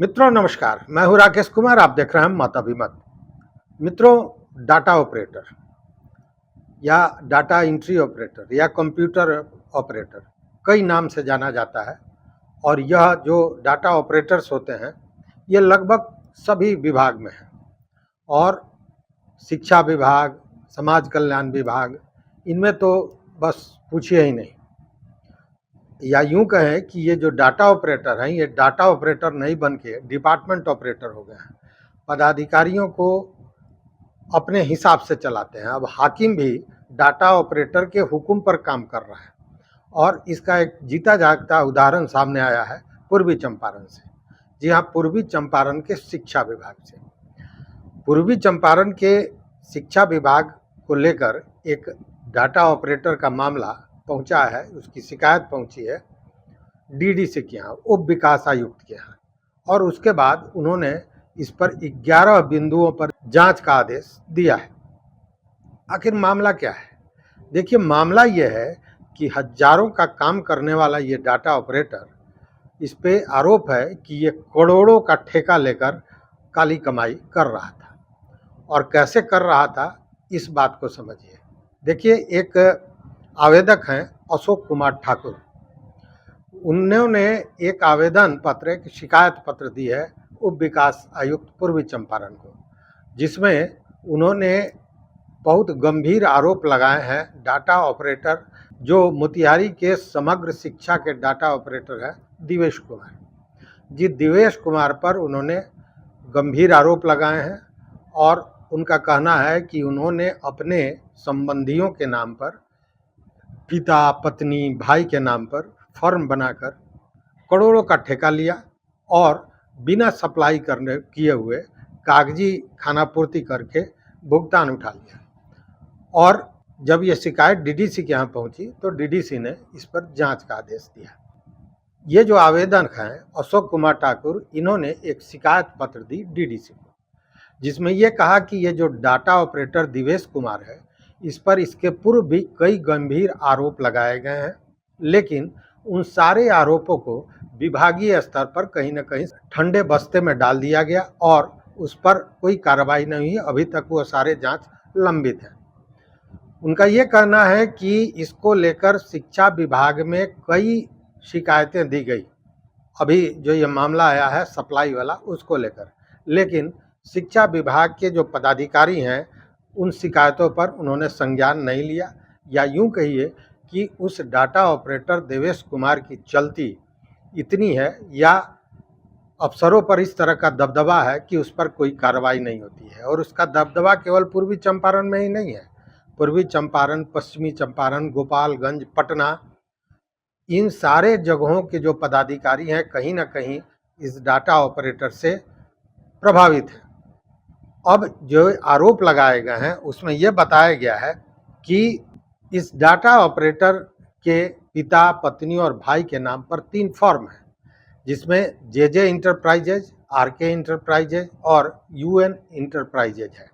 मित्रों नमस्कार, मैं हूं राकेश कुमार। आप देख रहे हैं मत अभिमत। मित्रों, डाटा ऑपरेटर या डाटा एंट्री ऑपरेटर या कंप्यूटर ऑपरेटर कई नाम से जाना जाता है। और यह जो डाटा ऑपरेटर्स होते हैं ये लगभग सभी विभाग में हैं। और शिक्षा विभाग, समाज कल्याण विभाग, इनमें तो बस पूछिए ही नहीं। या यूं कहें कि ये जो डाटा ऑपरेटर हैं ये डाटा ऑपरेटर नहीं बन के डिपार्टमेंट ऑपरेटर हो गए हैं। पदाधिकारियों को अपने हिसाब से चलाते हैं। अब हाकिम भी डाटा ऑपरेटर के हुक्म पर काम कर रहा है। और इसका एक जीता जागता उदाहरण सामने आया है पूर्वी चंपारण से। जी हाँ, पूर्वी चंपारण के शिक्षा विभाग से। पूर्वी चंपारण के शिक्षा विभाग को लेकर एक डाटा ऑपरेटर का मामला पहुंचा है, उसकी शिकायत पहुंची है डीडीसी के यहाँ, उप विकास आयुक्त के यहाँ। और उसके बाद उन्होंने इस पर 11 बिंदुओं पर जांच का आदेश दिया है। आखिर मामला क्या है? देखिए, मामला यह है कि हजारों का काम करने वाला ये डाटा ऑपरेटर, इस पे आरोप है कि ये करोड़ों का ठेका लेकर काली कमाई कर रहा था। और कैसे कर रहा था, इस बात को समझिए। देखिए, एक आवेदक हैं अशोक कुमार ठाकुर। उन्होंने एक आवेदन पत्र, एक शिकायत पत्र दी है उप विकास आयुक्त पूर्वी चंपारण को, जिसमें उन्होंने बहुत गंभीर आरोप लगाए हैं डाटा ऑपरेटर, जो मोतिहारी के समग्र शिक्षा के डाटा ऑपरेटर हैं दिवेश कुमार जी। दिवेश कुमार पर उन्होंने गंभीर आरोप लगाए हैं। और उनका कहना है कि उन्होंने अपने संबंधियों के नाम पर, पिता, पत्नी, भाई के नाम पर फर्म बनाकर करोड़ों का ठेका लिया और बिना सप्लाई करने किए हुए कागजी खानापूर्ति करके भुगतान उठा लिया। और जब ये शिकायत डीडीसी के यहाँ पहुंची तो डीडीसी ने इस पर जांच का आदेश दिया। ये जो आवेदन है अशोक कुमार ठाकुर, इन्होंने एक शिकायत पत्र दी डीडीसी को, जिसमें ये कहा कि ये जो डाटा ऑपरेटर दिवेश कुमार है, इस पर इसके पूर्व भी कई गंभीर आरोप लगाए गए हैं, लेकिन उन सारे आरोपों को विभागीय स्तर पर कहीं न कहीं ठंडे बस्ते में डाल दिया गया और उस पर कोई कार्रवाई नहीं हुई। अभी तक वो सारे जांच लंबित हैं। उनका ये कहना है कि इसको लेकर शिक्षा विभाग में कई शिकायतें दी गई। अभी जो ये मामला आया है सप्लाई वाला, उसको लेकर, लेकिन शिक्षा विभाग के जो पदाधिकारी हैं उन शिकायतों पर उन्होंने संज्ञान नहीं लिया। या यूं कहिए कि उस डाटा ऑपरेटर देवेश कुमार की चलती इतनी है, या अफसरों पर इस तरह का दबदबा है कि उस पर कोई कार्रवाई नहीं होती है। और उसका दबदबा केवल पूर्वी चंपारण में ही नहीं है। पूर्वी चंपारण, पश्चिमी चंपारण, गोपालगंज, पटना, इन सारे जगहों के जो पदाधिकारी हैं कहीं ना कहीं इस डाटा ऑपरेटर से प्रभावित हैं। अब जो आरोप लगाए गए हैं उसमें यह बताया गया है कि इस डाटा ऑपरेटर के पिता, पत्नी और भाई के नाम पर 3 फर्म हैं, जिसमें जेजे इंटरप्राइजेज, आरके इंटरप्राइजेज और यूएन इंटरप्राइजेज है।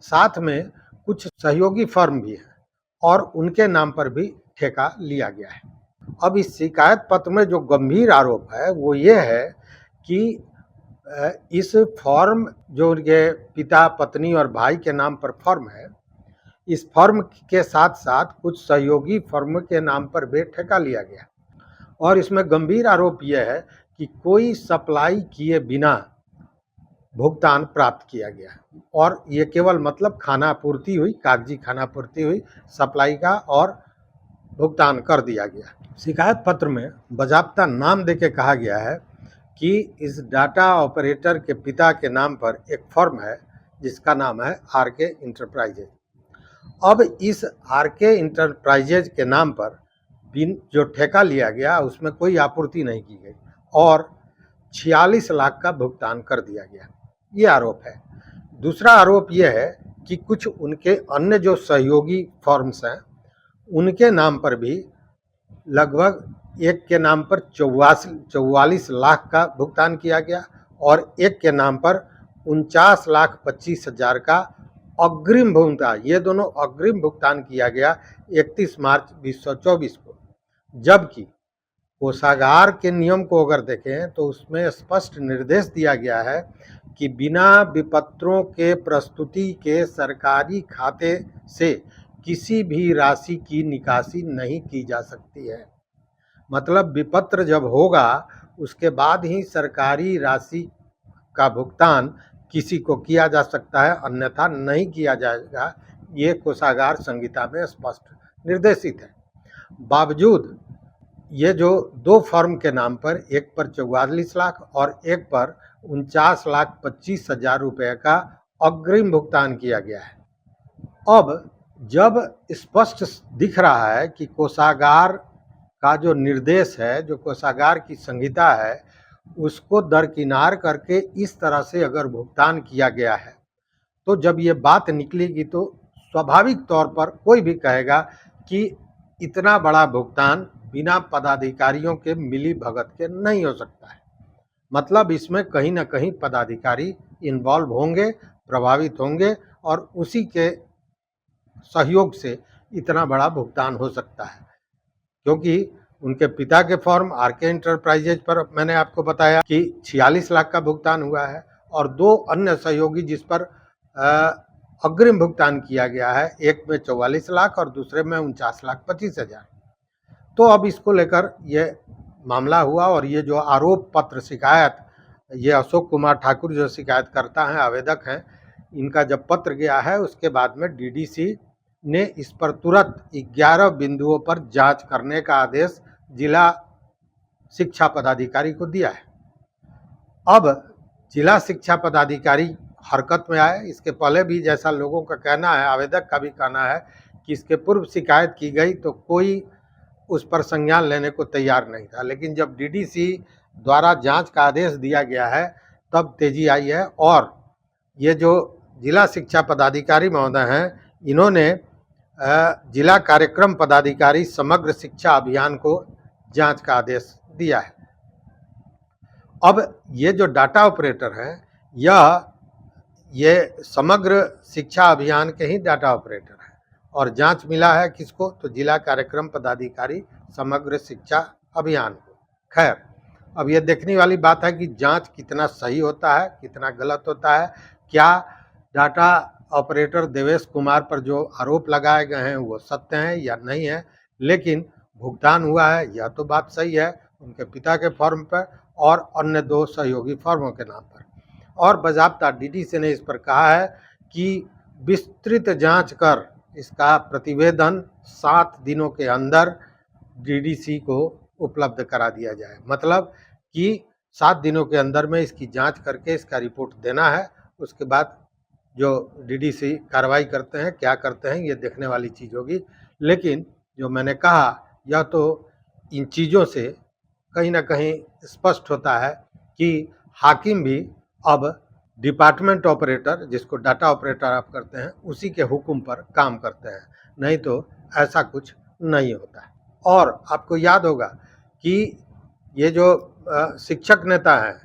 साथ में कुछ सहयोगी फर्म भी हैं और उनके नाम पर भी ठेका लिया गया है। अब इस शिकायत पत्र में जो गंभीर आरोप है वो ये है कि इस फर्म, जो उनके पिता, पत्नी और भाई के नाम पर फर्म है, इस फर्म के साथ साथ कुछ सहयोगी फर्म के नाम पर भी ठेका लिया गया। और इसमें गंभीर आरोप यह है कि कोई सप्लाई किए बिना भुगतान प्राप्त किया गया। और ये केवल मतलब खानापूर्ति हुई, कागजी खानापूर्ति हुई, सप्लाई का और भुगतान कर दिया गया। शिकायत पत्र में बाकायदा नाम देके कहा गया है कि इस डाटा ऑपरेटर के पिता के नाम पर एक फर्म है जिसका नाम है आरके इंटरप्राइजेज। अब इस आरके इंटरप्राइजेज के नाम पर जो ठेका लिया गया उसमें कोई आपूर्ति नहीं की गई और 46 लाख का भुगतान कर दिया गया। ये आरोप है। दूसरा आरोप यह है कि कुछ उनके अन्य जो सहयोगी फर्म्स हैं उनके नाम पर भी लगभग एक के नाम पर 44 लाख का भुगतान किया गया और एक के नाम पर 49,25,000 का अग्रिम भुगतान, ये दोनों अग्रिम भुगतान किया गया 31 मार्च 2024 को। जबकि कोषागार के नियम को अगर देखें तो उसमें स्पष्ट निर्देश दिया गया है कि बिना विपत्रों के प्रस्तुति के सरकारी खाते से किसी भी राशि की निकासी नहीं की जा सकती है। मतलब विपत्र जब होगा उसके बाद ही सरकारी राशि का भुगतान किसी को किया जा सकता है, अन्यथा नहीं किया जाएगा। ये कोषागार संहिता में स्पष्ट निर्देशित है। बावजूद ये जो दो फर्म के नाम पर, एक पर 44 लाख और एक पर 49,25,000 रुपये का अग्रिम भुगतान किया गया है। अब जब स्पष्ट दिख रहा है कि कोषागार का जो निर्देश है, जो कोषागार की संहिता है, उसको दरकिनार करके इस तरह से अगर भुगतान किया गया है, तो जब ये बात निकलेगी तो स्वाभाविक तौर पर कोई भी कहेगा कि इतना बड़ा भुगतान बिना पदाधिकारियों के मिली भगत के नहीं हो सकता है। मतलब इसमें कहीं ना कहीं पदाधिकारी इन्वॉल्व होंगे, प्रभावित होंगे और उसी के सहयोग से इतना बड़ा भुगतान हो सकता है। क्योंकि उनके पिता के फर्म आरके एंटरप्राइजेज पर मैंने आपको बताया कि 46 लाख का भुगतान हुआ है और दो अन्य सहयोगी जिस पर अग्रिम भुगतान किया गया है, एक में 44 लाख और दूसरे में 49,25,000। तो अब इसको लेकर ये मामला हुआ और ये जो आरोप पत्र शिकायत, ये अशोक कुमार ठाकुर जो शिकायत करता है, आवेदक हैं, इनका जब पत्र गया है उसके बाद में डीडीसी ने इस पर तुरंत 11 बिंदुओं पर जांच करने का आदेश जिला शिक्षा पदाधिकारी को दिया है। अब जिला शिक्षा पदाधिकारी हरकत में आए। इसके पहले भी जैसा लोगों का कहना है, आवेदक का भी कहना है कि इसके पूर्व शिकायत की गई तो कोई उस पर संज्ञान लेने को तैयार नहीं था, लेकिन जब डीडीसी द्वारा जांच का आदेश दिया गया है तब तेजी आई है। और ये जो जिला शिक्षा पदाधिकारी महोदय हैं, इन्होंने जिला कार्यक्रम पदाधिकारी समग्र शिक्षा अभियान को जांच का आदेश दिया है। अब ये जो डाटा ऑपरेटर हैं, ये समग्र शिक्षा अभियान के ही डाटा ऑपरेटर हैं और जांच मिला है किसको, तो जिला कार्यक्रम पदाधिकारी समग्र शिक्षा अभियान को। खैर, अब ये देखने वाली बात है कि जांच कितना सही होता है, कितना गलत होता है। क्या डाटा ऑपरेटर देवेश कुमार पर जो आरोप लगाए गए हैं वो सत्य हैं या नहीं है, लेकिन भुगतान हुआ है यह तो बात सही है उनके पिता के फर्म पर और अन्य दो सहयोगी फर्मों के नाम पर। और बाज़ाब्ता डीडीसी ने इस पर कहा है कि विस्तृत जांच कर इसका प्रतिवेदन 7 दिनों के अंदर डीडीसी को उपलब्ध करा दिया जाए। मतलब कि 7 दिनों के अंदर में इसकी जांच करके इसका रिपोर्ट देना है। उसके बाद जो डीडीसी कार्रवाई करते हैं, क्या करते हैं, ये देखने वाली चीज़ होगी। लेकिन जो मैंने कहा, यह तो इन चीज़ों से कहीं ना कहीं स्पष्ट होता है कि हाकिम भी अब डिपार्टमेंट ऑपरेटर, जिसको डाटा ऑपरेटर आप करते हैं, उसी के हुक्म पर काम करते हैं, नहीं तो ऐसा कुछ नहीं होता है। और आपको याद होगा कि ये जो शिक्षक नेता हैं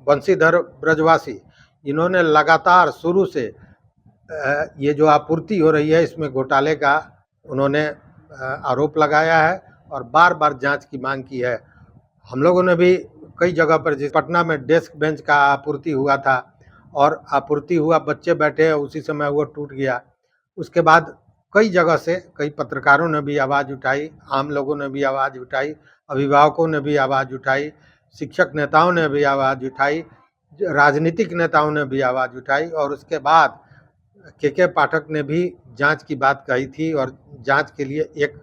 बंशीधर ब्रजवासी, इन्होंने लगातार शुरू से ये जो आपूर्ति हो रही है इसमें घोटाले का उन्होंने आरोप लगाया है और बार बार जांच की मांग की है। हम लोगों ने भी कई जगह पर, जिस पटना में डेस्क बेंच का आपूर्ति हुआ था और आपूर्ति हुआ, बच्चे बैठे, उसी समय वो टूट गया। उसके बाद कई जगह से कई पत्रकारों ने भी आवाज़ उठाई, आम लोगों ने भी आवाज़ उठाई, अभिभावकों ने भी आवाज़ उठाई, शिक्षक नेताओं ने भी आवाज़ उठाई, राजनीतिक नेताओं ने भी आवाज़ उठाई और उसके बाद के पाठक ने भी जांच की बात कही थी और जांच के लिए एक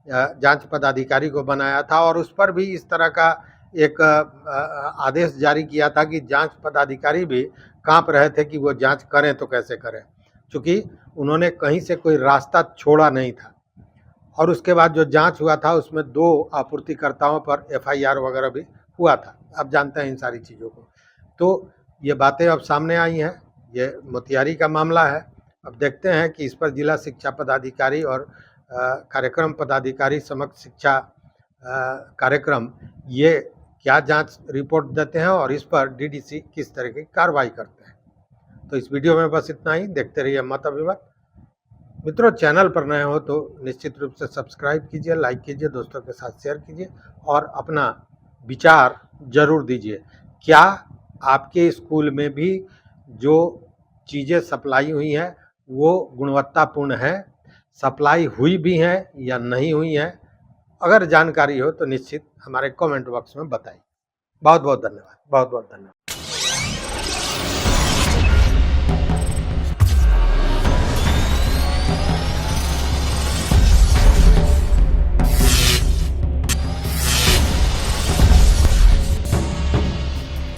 जांच पदाधिकारी को बनाया था और उस पर भी इस तरह का एक आदेश जारी किया था कि जांच पदाधिकारी भी कांप रहे थे कि वो जांच करें तो कैसे करें, क्योंकि उन्होंने कहीं से कोई रास्ता छोड़ा नहीं था। और उसके बाद जो जांच हुआ था उसमें 2 आपूर्तिकर्ताओं पर एफआईआर वगैरह भी हुआ था। अब जानते हैं इन सारी चीज़ों को। तो ये बातें अब सामने आई हैं, ये मोतिहारी का मामला है। अब देखते हैं कि इस पर जिला शिक्षा पदाधिकारी और कार्यक्रम पदाधिकारी समग्र शिक्षा कार्यक्रम ये क्या जांच रिपोर्ट देते हैं और इस पर डीडीसी किस तरह की कार्रवाई करते हैं। तो इस वीडियो में बस इतना ही। देखते रहिए मत अभिमत। मित्रों, चैनल पर नए हो तो निश्चित रूप से सब्सक्राइब कीजिए, लाइक कीजिए, दोस्तों के साथ शेयर कीजिए और अपना विचार जरूर दीजिए। क्या आपके स्कूल में भी जो चीज़ें सप्लाई हुई हैं वो गुणवत्तापूर्ण है, सप्लाई हुई भी हैं या नहीं हुई हैं? अगर जानकारी हो तो निश्चित हमारे कमेंट बॉक्स में बताइए। बहुत बहुत धन्यवाद, बहुत बहुत धन्यवाद।